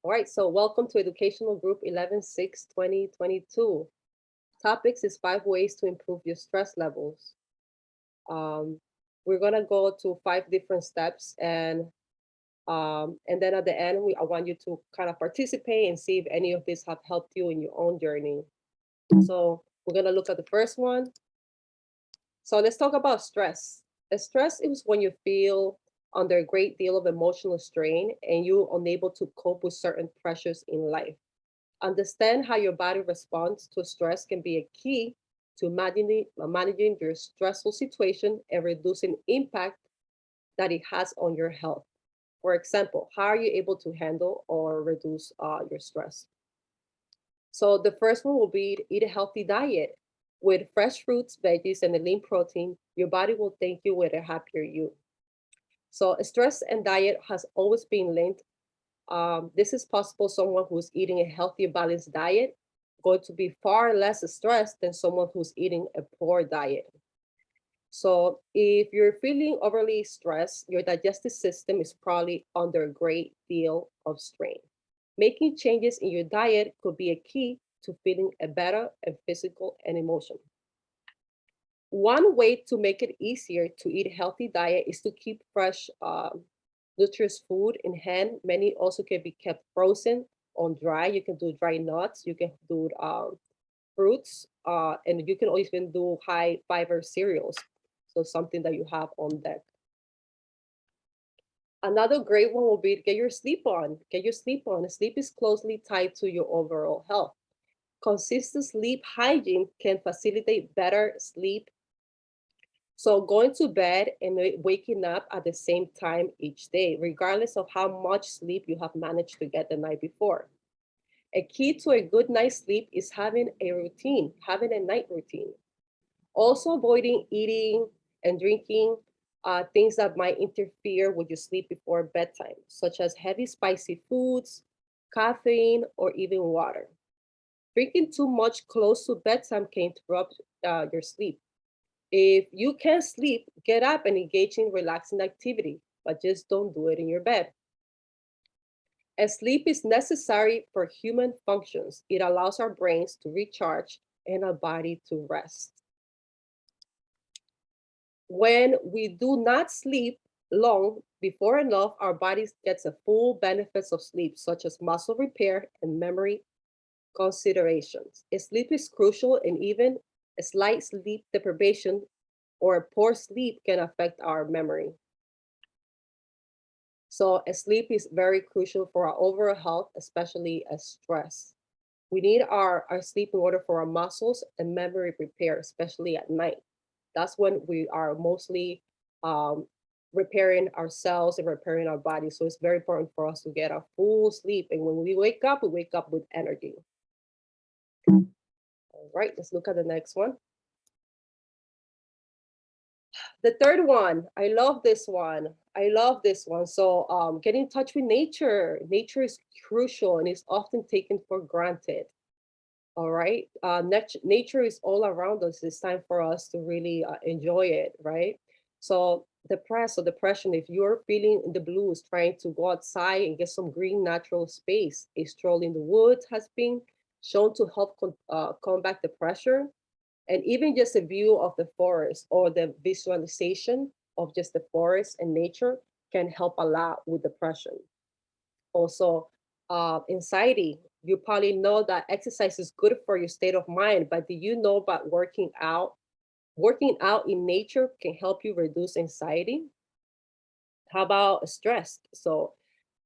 All right, so welcome to Educational Group 11/6/2022. Topics is 5 ways to improve your stress levels. Um, we're gonna go to 5 different steps, and then at the end, I want you to kind of participate and see if any of these have helped you in your own journey. So we're gonna look at the first one. So let's talk about stress. Stress is when you feel under a great deal of emotional strain and you're unable to cope with certain pressures in life. Understand how your body responds to stress can be a key to managing your stressful situation and reducing impact that it has on your health. For example, how are you able to handle or reduce your stress? So the first one will be to eat a healthy diet. With fresh fruits, veggies, and a lean protein, your body will thank you with a happier you. So stress and diet has always been linked. This is possible. Someone who's eating a healthy, balanced diet going to be far less stressed than someone who's eating a poor diet. So if you're feeling overly stressed, your digestive system is probably under a great deal of strain. Making changes in your diet could be a key to feeling a better and physical and emotional. One way to make it easier to eat a healthy diet is to keep fresh, nutritious food in hand. Many also can be kept frozen on dry. You can do dry nuts. You can do fruits, and you can even do high fiber cereals. So something that you have on deck. Another great one will be to get your sleep on. Get your sleep on. Sleep is closely tied to your overall health. Consistent sleep hygiene can facilitate better sleep. So going to bed and waking up at the same time each day, regardless of how much sleep you have managed to get the night before. A key to a good night's sleep is having a routine, having a night routine. Also avoiding eating and drinking things that might interfere with your sleep before bedtime, such as heavy spicy foods, caffeine, or even water. Drinking too much close to bedtime can interrupt your sleep. If you can't sleep, get up and engage in relaxing activity, but just don't do it in your bed. And sleep is necessary for human functions. It allows our brains to recharge and our body to rest. When we do not sleep long before enough, our body gets the full benefits of sleep, such as muscle repair and memory considerations. Sleep is crucial, and even a slight sleep deprivation or a poor sleep can affect our memory. So sleep is very crucial for our overall health, especially as stress. We need our sleep in order for our muscles and memory repair, especially at night. That's when we are mostly um, repairing ourselves and repairing our body. So it's very important for us to get a full sleep. And when we wake up with energy. All right, let's look at the next one. The third one, I love this one. I love this one. So get in touch with nature. Nature is crucial and is often taken for granted. All right. Nature is all around us. It's time for us to really enjoy it, right? So depression, if you're feeling the blues, trying to go outside and get some green natural space, a stroll in the woods has been shown to help combat the pressure. And even just a view of the forest or the visualization of just the forest and nature can help a lot with depression. Also, anxiety. You probably know that exercise is good for your state of mind, but do you know about working out? Working out in nature can help you reduce anxiety. How about stress? So,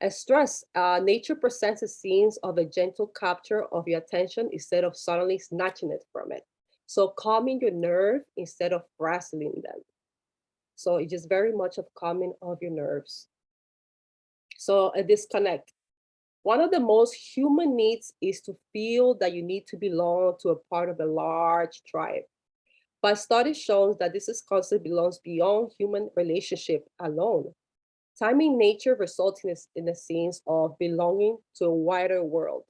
as stress, nature presents a scenes of a gentle capture of your attention instead of suddenly snatching it from it. So, calming your nerve instead of wrestling them. So, it's just very much of calming of your nerves. So, a disconnect. One of the most human needs is to feel that you need to belong to a part of a large tribe. But studies show that this concept belongs beyond human relationship alone. Time in nature results in a sense of belonging to a wider world,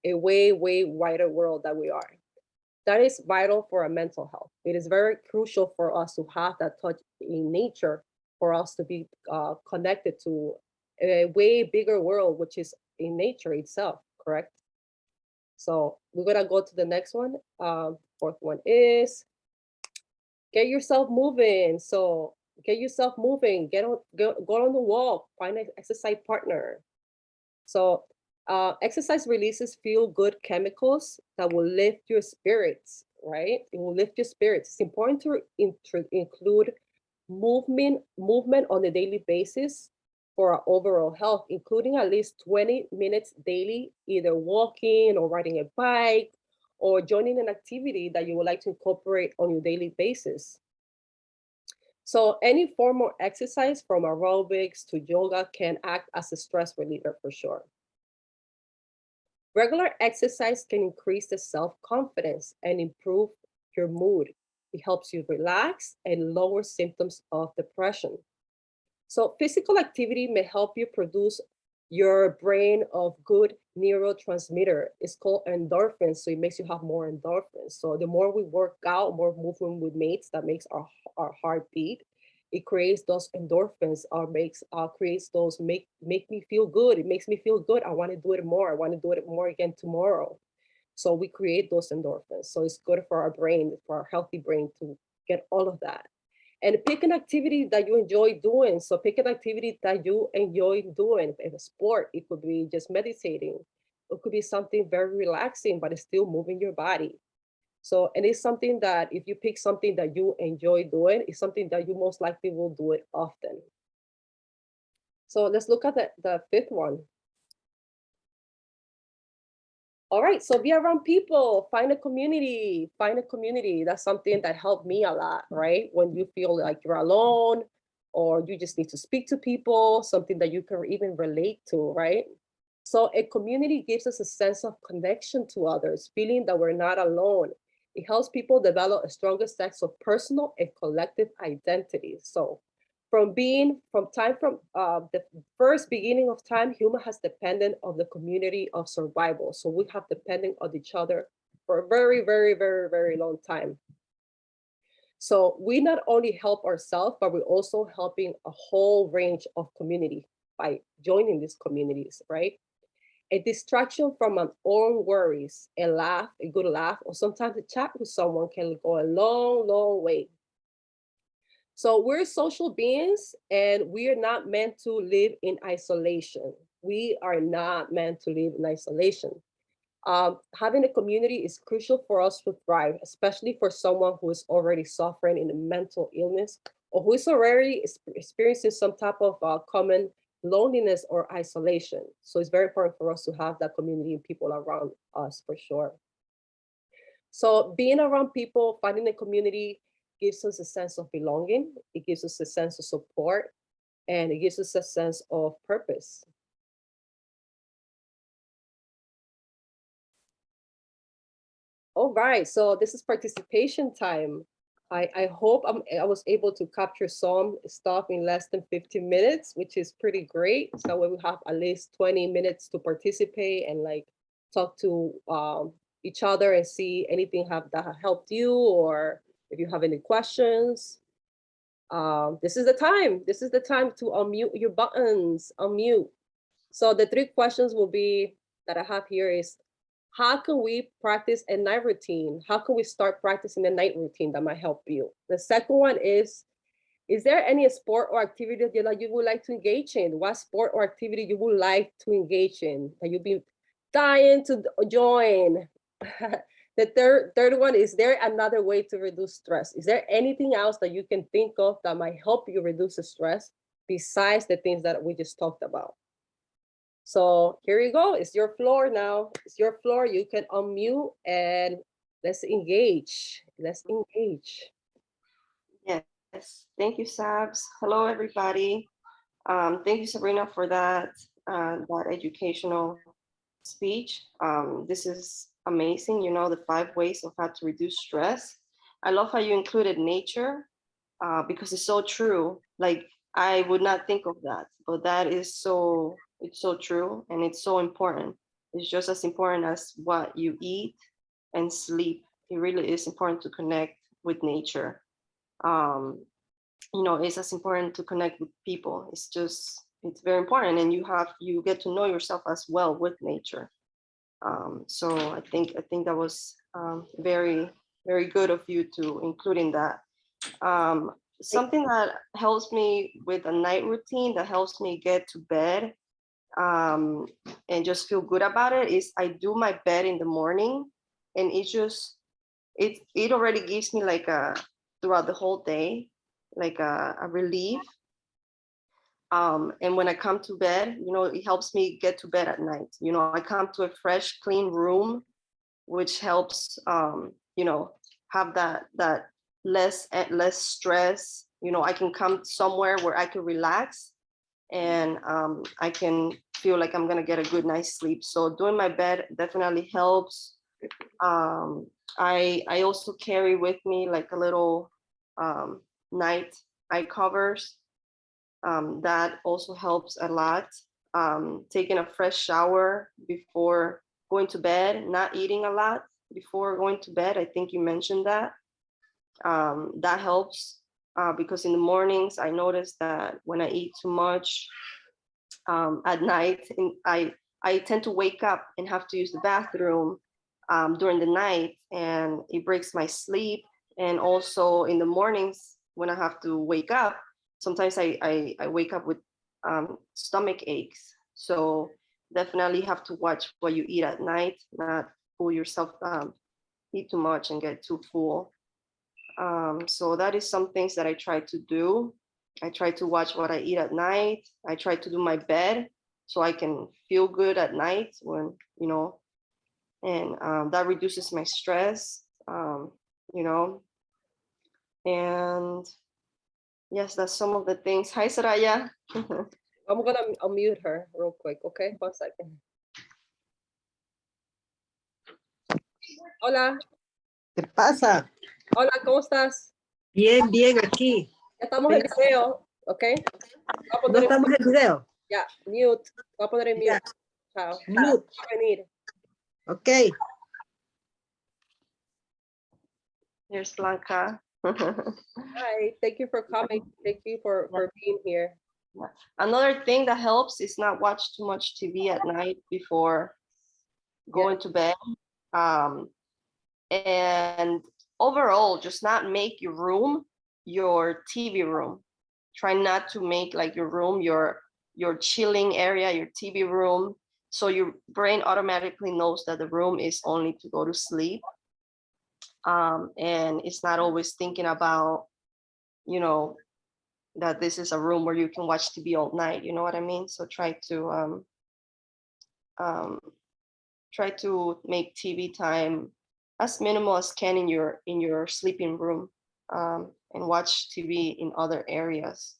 a way, way wider world that we are. That is vital for our mental health. It is very crucial for us to have that touch in nature for us to be connected to. a way bigger world, which is in nature itself, correct? So we're gonna go to the next one. Fourth one is get yourself moving. So get yourself moving, go on the walk, find an exercise partner. So exercise releases feel good chemicals that will lift your spirits, right? It will lift your spirits. It's important to include movement on a daily basis for our overall health, including at least 20 minutes daily, either walking or riding a bike or joining an activity that you would like to incorporate on your daily basis. So any form of exercise from aerobics to yoga can act as a stress reliever for sure. Regular exercise can increase the self-confidence and improve your mood. It helps you relax and lower symptoms of depression. So physical activity may help you produce your brain of good neurotransmitter. It's called endorphins, so it makes you have more endorphins. So the more we work out, more movement with mates, that makes our heart beat. It creates those endorphins, or creates those make me feel good. It makes me feel good. I want to do it more. I want to do it more again tomorrow. So we create those endorphins. So it's good for our brain, for our healthy brain, to get all of that. And pick an activity that you enjoy doing. So pick an activity that you enjoy doing. If a sport, it could be just meditating. It could be something very relaxing, but it's still moving your body. So, and it's something that if you pick something that you enjoy doing, it's something that you most likely will do it often. So let's look at the fifth one. All right, so be around people, find a community, That's something that helped me a lot, right? When you feel like you're alone or you just need to speak to people, something that you can even relate to, right? So a community gives us a sense of connection to others, feeling that we're not alone. It helps people develop a stronger sense of personal and collective identity. So from the first beginning of time, human has depended on the community of survival. So we have depended on each other for a very, very, very, very long time. So we not only help ourselves, but we're also helping a whole range of community by joining these communities, right? A distraction from our own worries, a good laugh, or sometimes a chat with someone can go a long, long way. So we're social beings and we are not meant to live in isolation. We are not meant to live in isolation. Having a community is crucial for us to thrive, especially for someone who is already suffering in a mental illness or who is already experiencing some type of common loneliness or isolation. So it's very important for us to have that community and people around us for sure. So being around people, finding a community gives us a sense of belonging. It gives us a sense of support, and it gives us a sense of purpose. All right, so this is participation time. I hope I was able to capture some stuff in less than 15 minutes, which is pretty great. So we will have at least 20 minutes to participate and like talk to each other and see anything that helped you, or if you have any questions. This is the time. This is the time to unmute your buttons. Unmute. So the three questions will be that I have here is, how can we practice a night routine? How can we start practicing a night routine that might help you? The second one is there any sport or activity that you would like to engage in? What sport or activity you would like to engage in that you'll be dying to join? The third one, is there another way to reduce stress? Is there anything else that you can think of that might help you reduce the stress besides the things that we just talked about? So here you go. It's your floor now. It's your floor. You can unmute and let's engage. Let's engage. Yes, thank you, Sabs. Hello, everybody. Thank you, Sabrina, for that educational speech. This is amazing. You know, the 5 ways of how to reduce stress. I love how you included nature because it's so true. Like, I would not think of that, but that is it's so true and it's so important. It's just as important as what you eat and sleep. It really is important to connect with nature. You know, it's as important to connect with people. it's very important, and you get to know yourself as well with nature. So I think that was very, very good of you to include in that. Something that helps me with a night routine, that helps me get to bed and just feel good about it, is I do my bed in the morning, and it already gives me like throughout the whole day, like a relief. And when I come to bed, it helps me get to bed at night. I come to a fresh, clean room, which helps, have that less stress. I can come somewhere where I can relax, and I can feel like I'm gonna get a good night's sleep. So doing my bed definitely helps. I also carry with me like a little night eye covers. That also helps a lot. Taking a fresh shower before going to bed, not eating a lot before going to bed. I think you mentioned that. That helps because in the mornings I notice that when I eat too much at night, and I tend to wake up and have to use the bathroom during the night, and it breaks my sleep. And also in the mornings when I have to wake up, sometimes I wake up with stomach aches. So definitely have to watch what you eat at night, not fool yourself, eat too much and get too full. So that is some things that I try to do. I try to watch what I eat at night. I try to do my bed so I can feel good at night and that reduces my stress, you know, and yes, that's some of the things. Hi, Saraya. I'm gonna unmute her real quick, okay? 1 second. Hola, ¿Qué pasa? hola, ¿cómo estás? Bien, bien, aquí. Ya estamos en video, ¿ok? Voy a ¿No poner estamos en video? ya, mute. Voy a poner en Ya. mute. Chao. Mute. Va a venir. Ok. Here's Blanca. Hi, thank you for coming. Thank you for being here. Another thing that helps is not watch too much TV at night before going to bed. And overall, just not make your room your TV room. Try not to make like your room your chilling area, your TV room. So your brain automatically knows that the room is only to go to sleep. And it's not always thinking about, that this is a room where you can watch TV all night. You know what I mean? So try to make TV time as minimal as can in your sleeping room, and watch TV in other areas.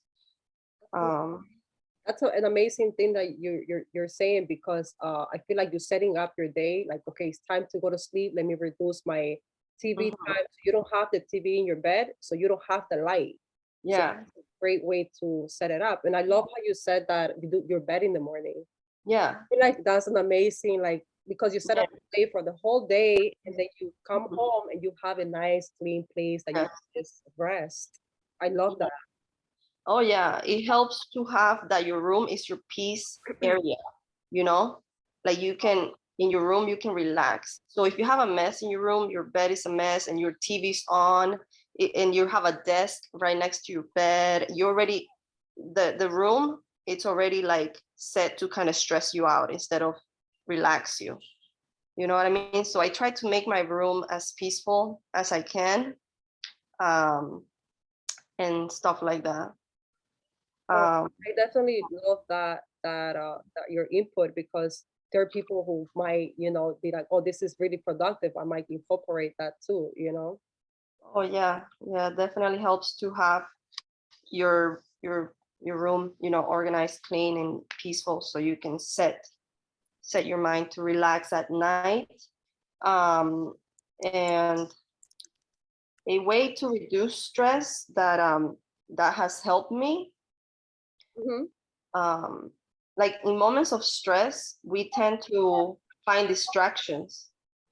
That's an amazing thing that you're saying, because I feel like you're setting up your day. Like, okay, it's time to go to sleep. Let me reduce my TV time. So you don't have the TV in your bed, so you don't have the light. Yeah. So great way to set it up. And I love how you said that you do your bed in the morning. Yeah. I feel like that's an amazing, like, because you set up the day for the whole day, and then you come home and you have a nice clean place that you can just rest. I love that. Oh yeah, it helps to have that your room is your peace area, like you can, in your room, you can relax. So if you have a mess in your room, your bed is a mess and your TV's on, and you have a desk right next to your bed, you already, the room, it's already like set to kind of stress you out instead of relax you. You know what I mean? So I try to make my room as peaceful as I can, and stuff like that. I definitely love that your input, because there are people who might, be like, oh, this is really productive. I might incorporate that too, Oh yeah, definitely helps to have your room, organized, clean, and peaceful, so you can set your mind to relax at night. And a way to reduce stress that has helped me, like in moments of stress, we tend to find distractions,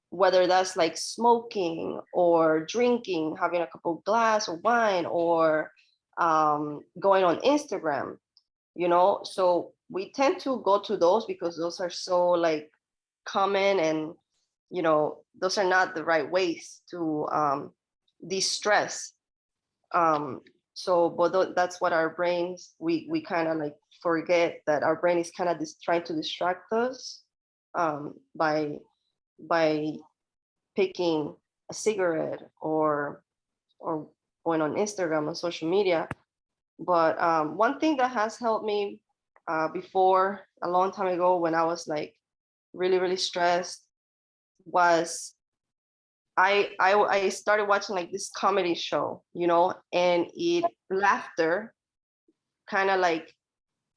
whether that's like smoking or drinking, having a couple glass of wine, or going on Instagram. you know, so we tend to go to those because those are so like common, and you know, those are not the right ways to de-stress. So but that's what our brains, we kind of like forget that our brain is kind of trying to distract us by picking a cigarette or going on Instagram or social media. But one thing that has helped me before, a long time ago, when I was like really stressed, was I started watching like this comedy show, you know, and laughter kind of like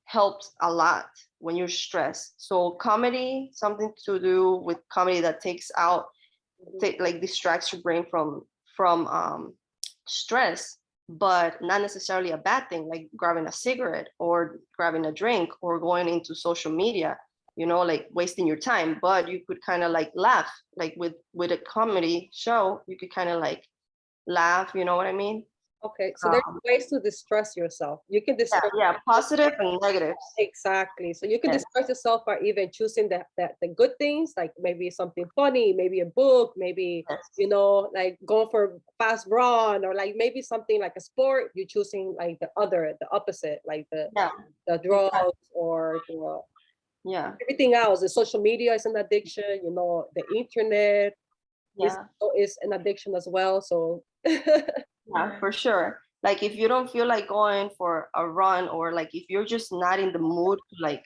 helps a lot when you're stressed. So comedy, something to do with comedy that takes out, like distracts your brain from stress, but not necessarily a bad thing, like grabbing a cigarette or grabbing a drink or going into social media, you know, like wasting your time. But you could kind of like laugh, like with a comedy show, you could kind of like laugh, you know what I mean? Okay, so there's ways to distress yourself. You can distress Positive and negatives. exactly. So you can Yes. distress yourself by even choosing the good things, like maybe something funny, maybe a book, maybe Yes. you know, like going for a fast run, or like maybe something like a sport. You're choosing like the opposite, like the drugs or the everything else. The social media is an addiction. You know, the internet is an addiction as well. So Yeah, for sure. Like if you don't feel like going for a run, or like if you're just not in the mood to like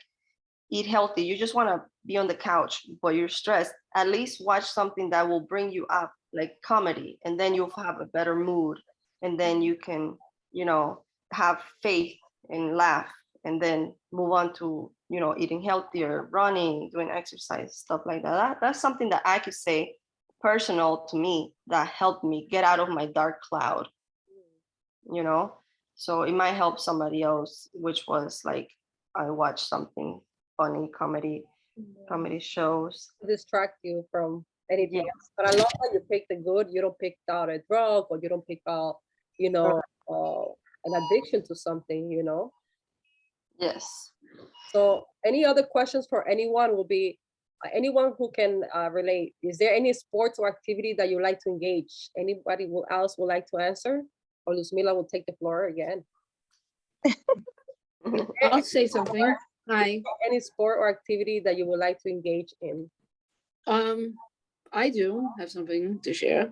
eat healthy, you just want to be on the couch, but you're stressed, at least watch something that will bring you up, like comedy, and then you'll have a better mood. And then you can, you know, have faith and laugh, and then move on to, you know, eating healthier, running, doing exercise, stuff like that. That's something that I could say personal to me that helped me get out of my dark cloud, you know. So it might help somebody else, which was like I watched something funny, comedy shows. distract you from anything else. But I love that you pick the good. You don't pick out a drug, or you don't pick out, you know, an addiction to something, you know. Yes. So any other questions for anyone will be anyone who can relate. Is there any sports or activity that you like to engage? Anybody else would like to answer? Or Luzmila will take the floor again. I'll say something. Hi. Any sport or activity that you would like to engage in? I do have something to share.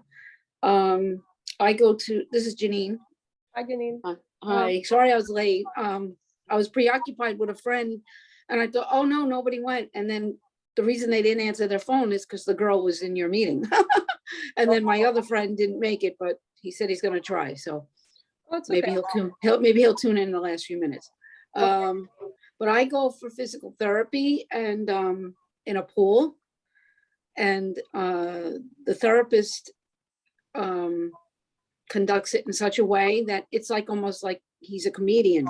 This is Janine. Hi, Janine. Hi, sorry I was late. I was preoccupied with a friend, and I thought, oh no, nobody went. And then the reason they didn't answer their phone is because the girl was in your meeting. And then my other friend didn't make it, but he said he's gonna try. So maybe he'll tune in the last few minutes. But I go for physical therapy and in a pool, and the therapist conducts it in such a way that it's like almost like he's a comedian.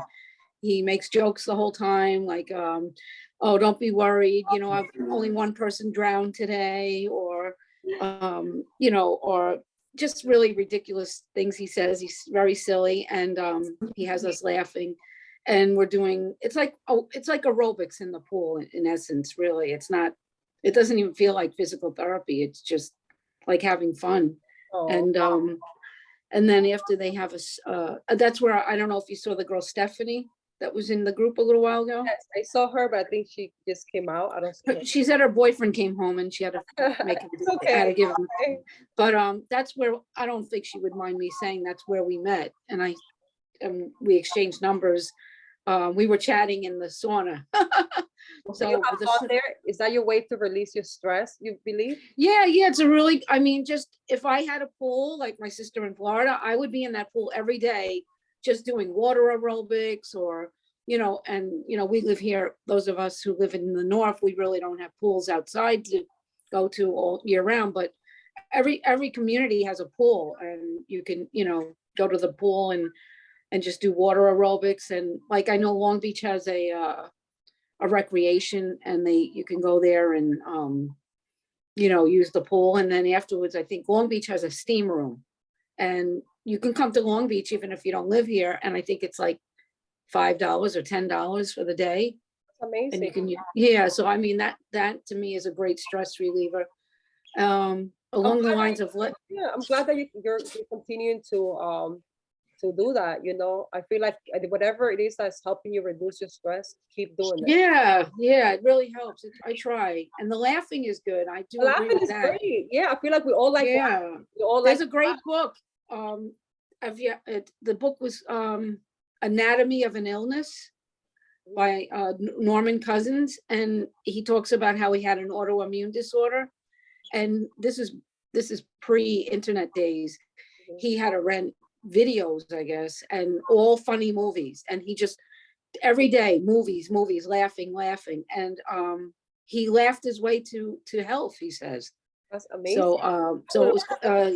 He makes jokes the whole time, like, oh, don't be worried, you know, I've only one person drowned today, or you know, or just really ridiculous things he says. He's very silly, and he has us laughing. And we're doing, it's like aerobics in the pool in essence, really. It doesn't even feel like physical therapy. It's just like having fun. And then after they have that's where, I don't know if you saw the girl Stephanie that was in the group a little while ago. Yes, I saw her, but I think she just came out. I don't see her. She said her boyfriend came home and she had to make it. Okay. Had to give him. But that's where, I don't think she would mind me saying that's where we met. And we exchanged numbers. We were chatting in the sauna. So you have fun there? Is that your way to release your stress, you believe? Yeah, it's a really, I mean, just if I had a pool like my sister in Florida, I would be in that pool every day, just doing water aerobics, or, you know, and, you know, we live here, those of us who live in the north, we really don't have pools outside to go to all year round, but every community has a pool, and you can, you know, go to the pool and just do water aerobics. And like, I know Long Beach has a recreation, and you can go there and, you know, use the pool. And then afterwards, I think Long Beach has a steam room, and you can come to Long Beach even if you don't live here. And I think it's like $5 or $10 for the day. That's And you amazing. can, yeah, so I mean, that to me is a great stress reliever. Along the lines of what, Yeah, I'm glad that you're continuing to do that. You know, I feel like whatever it is that's helping you reduce your stress, keep doing it. yeah, it really helps. I try. And the laughing is good. I do agree Laughing with is that. great. Yeah, I feel like we all like Yeah, laughing. We all there's like a great book. The book was Anatomy of an Illness by Norman Cousins, and he talks about how he had an autoimmune disorder, and this is pre-internet days. He had to rent videos, I guess, and all funny movies, and he just every day movies, laughing, and he laughed his way to health, he says. That's amazing. So it was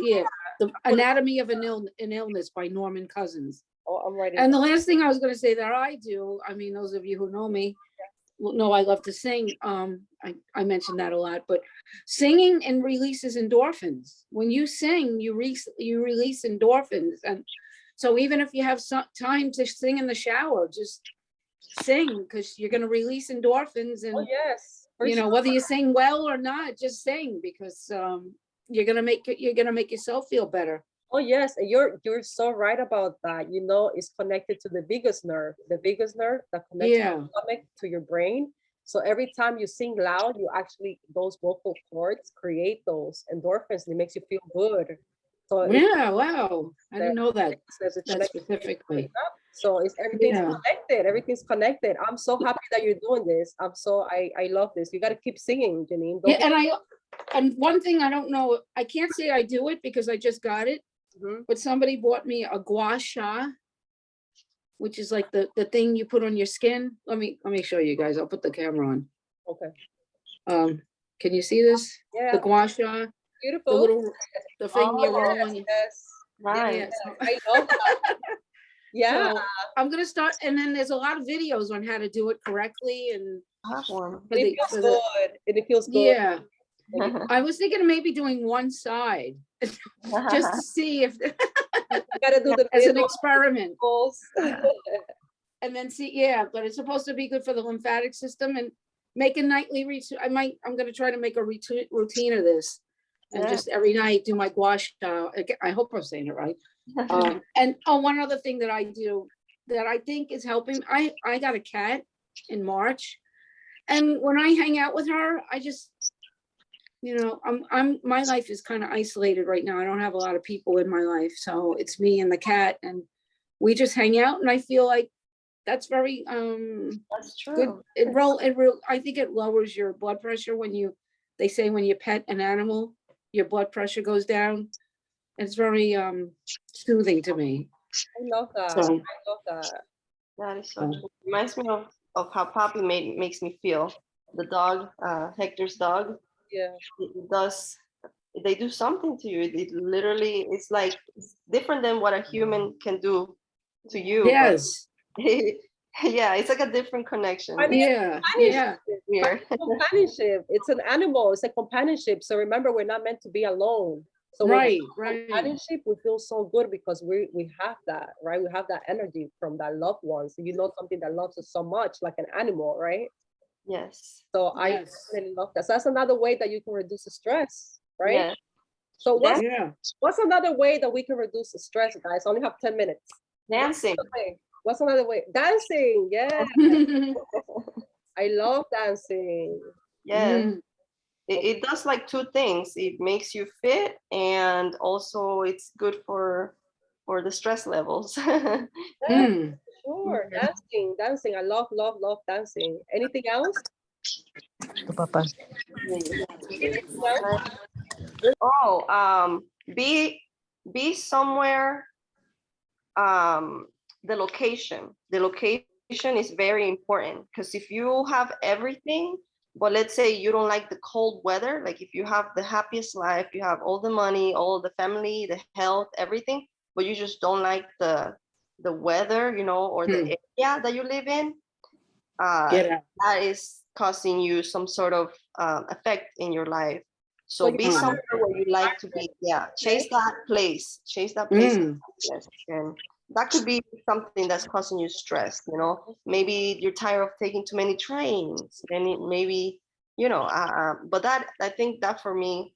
yeah, The Anatomy of an Illness by Norman Cousins. Oh, I'm writing. And the last thing I was going to say that I do, I mean, those of you who know me know I love to sing. I mentioned that a lot, but singing and releases endorphins. When you sing, you release endorphins, and so even if you have some time to sing in the shower, just sing, because you're going to release endorphins. And Oh yes, for you know, sure. whether you sing well or not, just sing, because you're gonna make yourself feel better. Oh yes, and you're so right about that. You know, it's connected to the biggest nerve that connects your stomach to your brain. So every time you sing loud, you actually, those vocal cords create those endorphins, and it makes you feel good. So Yeah, wow, I didn't know that there's a that connection. specifically. So it's everything's Yeah. connected. Everything's connected. I'm so happy that you're doing this. I love this. You got to keep singing, Janine. Don't Yeah, and one thing I don't know, I can't say I do it because I just got it, but somebody bought me a gua sha, which is like the thing you put on your skin. Let me show you guys. I'll put the camera on. Okay. Can you see this? Yeah. The gua sha, Beautiful. the thing you roll on. Yes. Nice. Yeah, so- I love that. Yeah. So I'm gonna start, and then there's a lot of videos on how to do it correctly, and I have one. And it feels good. And it feels good. yeah. I was thinking of maybe doing one side just to see if You gotta do the as an middle, experiment, goals. and then see. Yeah, but it's supposed to be good for the lymphatic system, and make a nightly routine. I'm gonna try to make a routine of this, and just every night do my gua sha. I hope I'm saying it right. And one other thing that I do that I think is helping. I got a cat in March, and when I hang out with her, I just, you know, my life is kind of isolated right now. I don't have a lot of people in my life, so it's me and the cat, and we just hang out, and I feel like that's very That's true. good. I think it lowers your blood pressure they say when you pet an animal, your blood pressure goes down. It's very soothing to me. I love that. So- I love that. That is so true. Reminds me of how Poppy makes me feel. The dog, Hector's dog. Yeah. It does. They do something to you. It literally, it's like it's different than what a human can do to you. but Yes. yeah, it's like a different connection. I mean, Yeah. Weird. Companionship. It's an animal. It's a companionship. So remember, we're not meant to be alone. So when we Right. companionship, we feel so good because we have that, right? We have that energy from that loved one. So you know, something that loves us so much, like an animal, right? Yes. So I Yes. really love that. So that's another way that you can reduce the stress, right? Yes. So Yeah. what's another way that we can reduce the stress, guys? I only have 10 minutes. Dancing. What's another way? Dancing. Yeah. I love dancing. Yes. Mm. It does like two things. It makes you fit, and also it's good for the stress levels. Mm. Sure. Dancing. I love dancing. Anything else? Tu papá. Anything else? Oh, be somewhere. The location is very important, because if you have everything, but let's say you don't like the cold weather, like if you have the happiest life, you have all the money, all the family, the health, everything, but you just don't like the weather, you know, or the area that you live in, Get out. that is causing you some sort of effect in your life. So So be you somewhere where you like to be. Yeah, chase that place. Mm. Yes, and that could be something that's causing you stress, you know. Maybe you're tired of taking too many trains, and maybe, you know, but that, I think that for me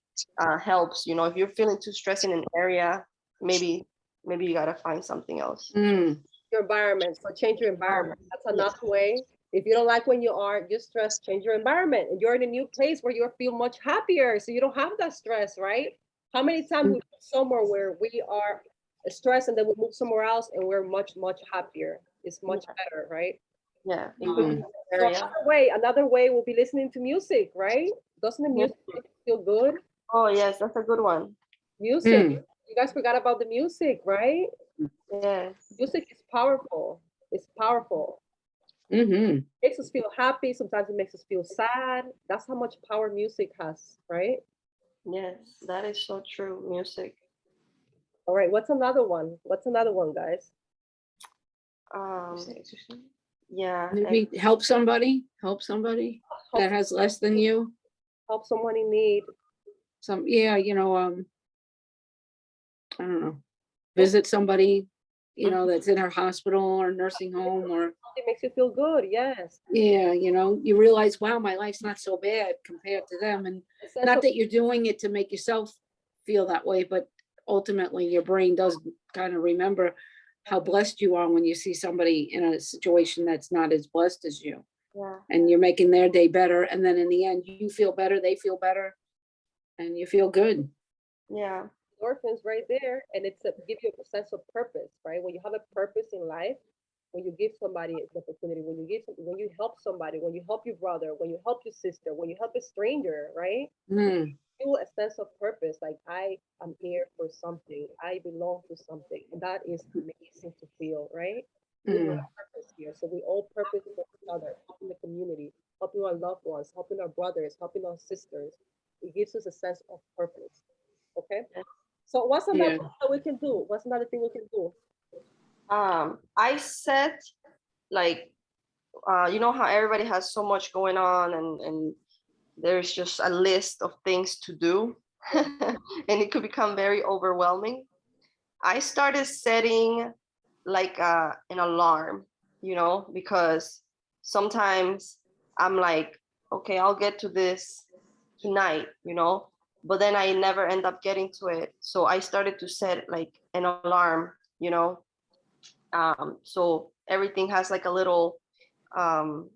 helps, you know. If you're feeling too stressed in an area, maybe you gotta find something else. Mm, Your environment. So change your environment. That's another Yes. way. If you don't like when you are, you're stressed, change your environment. And you're in a new place where you feel much happier. So you don't have that stress, right? How many times we go somewhere where we are stressed and then we move somewhere else and we're much, much happier. It's much better, right? Yeah, it could be mm. an So area. another way will be listening to music, right? Doesn't the music make you feel good? Oh yes, that's a good one. Music. Mm. You guys forgot about the music, right? Yes. Music is powerful. It's powerful. Mm-hmm. Makes us feel happy. Sometimes it makes us feel sad. That's how much power music has, right? Yes, that is so true. Music. All right. What's another one? What's another one, guys? Um, yeah, and Maybe help somebody that Help, has less than you. help someone in need. Yeah, you know, I don't know, visit somebody, you know, that's in a hospital or nursing home, or, It makes you feel good. Yes. yeah, you know, you realize, wow, my life's not so bad compared to them. And A sense not of- that you're doing it to make yourself feel that way, but ultimately your brain does kind of remember how blessed you are when you see somebody in a situation that's not as blessed as you, yeah, and you're making their day better. And then in the end, you feel better, they feel better, and you feel good. yeah, endorphins right there, and it's a give you a sense of purpose, right? When you have a purpose in life, when you give somebody an opportunity, when you help somebody, when you help your brother, when you help your sister, when you help a stranger, right? Mm, Feel a sense of purpose, like I am here for something, I belong to something, and that is amazing to feel, right? We have mm, purpose here, so we all purpose for each other, helping the community, helping our loved ones, helping our brothers, helping our sisters. It gives us a sense of purpose. Okay. So what's another yeah. thing that we can do? What's another thing we can do? I set like you know how everybody has so much going on, and there's just a list of things to do, and it could become very overwhelming. I started setting like an alarm, you know, because sometimes I'm like, okay, I'll get to this tonight, you know, but then I never end up getting to it. So I started to set like an alarm, you know, so everything has like a little um,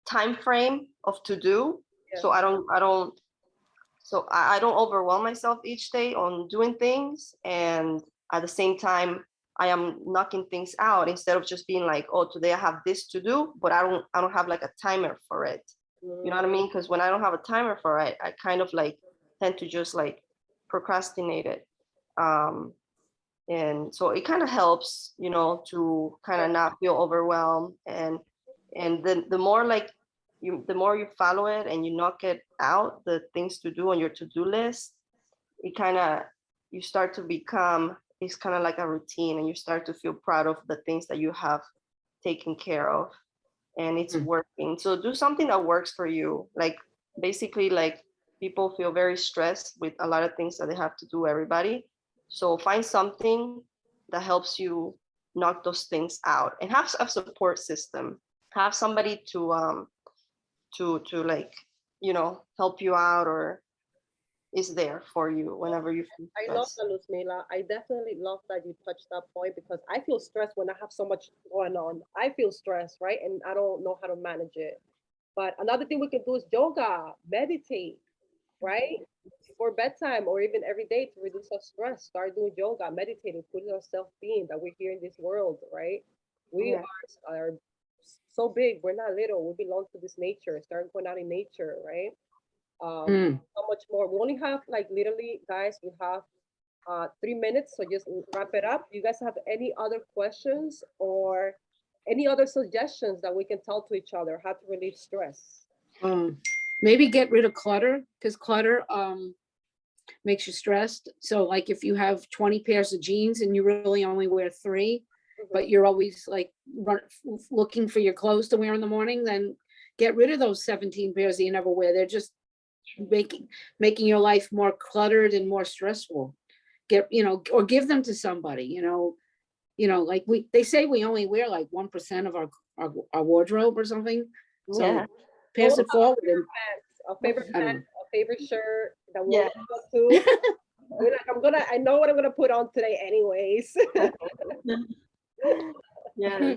time frame of to do. Yeah. So I don't overwhelm myself each day on doing things, and at the same time I am knocking things out instead of just being like, oh, today I have this to do, but I don't have like a timer for it. You know what I mean? Because when I don't have a timer for it, I kind of like tend to just like procrastinate it. And so it kind of helps, you know, to kind of not feel overwhelmed. And then the more like the more you follow it and you knock it out, the things to do on your to-do list, it kind of, you start to become, it's kind of like a routine, and you start to feel proud of the things that you have taken care of, and it's Mm. working. So do something that works for you. Like basically, like people feel very stressed with a lot of things that they have to do, everybody. So find something that helps you knock those things out, and have a support system. Have somebody to like, you know, help you out, or is there for you whenever you feel I love stressed. that, Luzmila. I definitely love that you touched that point because I feel stressed when I have so much going on. I feel stressed, right? And I don't know how to manage it. But another thing we can do is yoga, meditate, right? Before bedtime or even every day to reduce our stress. Start doing yoga, meditating, putting ourselves being that we're here in this world, right? We Yeah, are so big. We're not little. We belong to this nature. Start going out in nature, right? Mm. How much more? We only have like literally, guys, we have 3 minutes. So just wrap it up. You guys have any other questions or any other suggestions that we can tell to each other how to relieve stress? Maybe get rid of clutter, because clutter makes you stressed. So like if you have 20 pairs of jeans and you really only wear 3, but you're always like looking for your clothes to wear in the morning, then get rid of those 17 pairs that you never wear. They're just making your life more cluttered and more stressful. Get, you know, or give them to somebody, you know, you know, like they say we only wear like 1% of our wardrobe or something. So Yeah. pass it forward. And Our favorite I don't pants, our favorite shirt that we'll Yeah. go to. We're like, I know what I'm gonna put on today anyways. Yeah.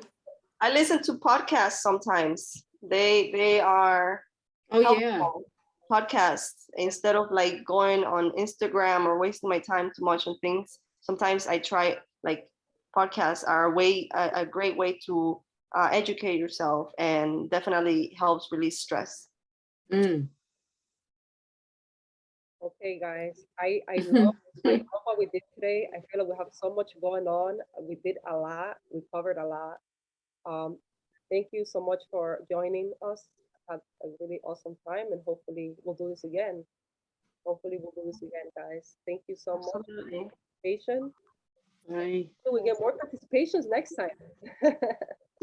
I listen to podcasts sometimes. They are oh yeah. helpful podcasts instead of like going on Instagram or wasting my time too much on things. Sometimes I try like podcasts are a great way to educate yourself and definitely helps release stress. Mm. Okay, guys, I love what we did today. I feel like we have so much going on. We did a lot. We covered a lot. Thank you so much for joining us. Had a really awesome time, and hopefully we'll do this again. Hopefully we'll do this again, guys. Thank you so much for Absolutely. your participation. Right. So we get more participations next time.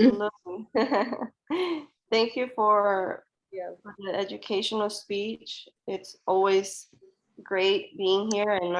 Absolutely. Thank you for Yeah. the educational speech. It's always great being here and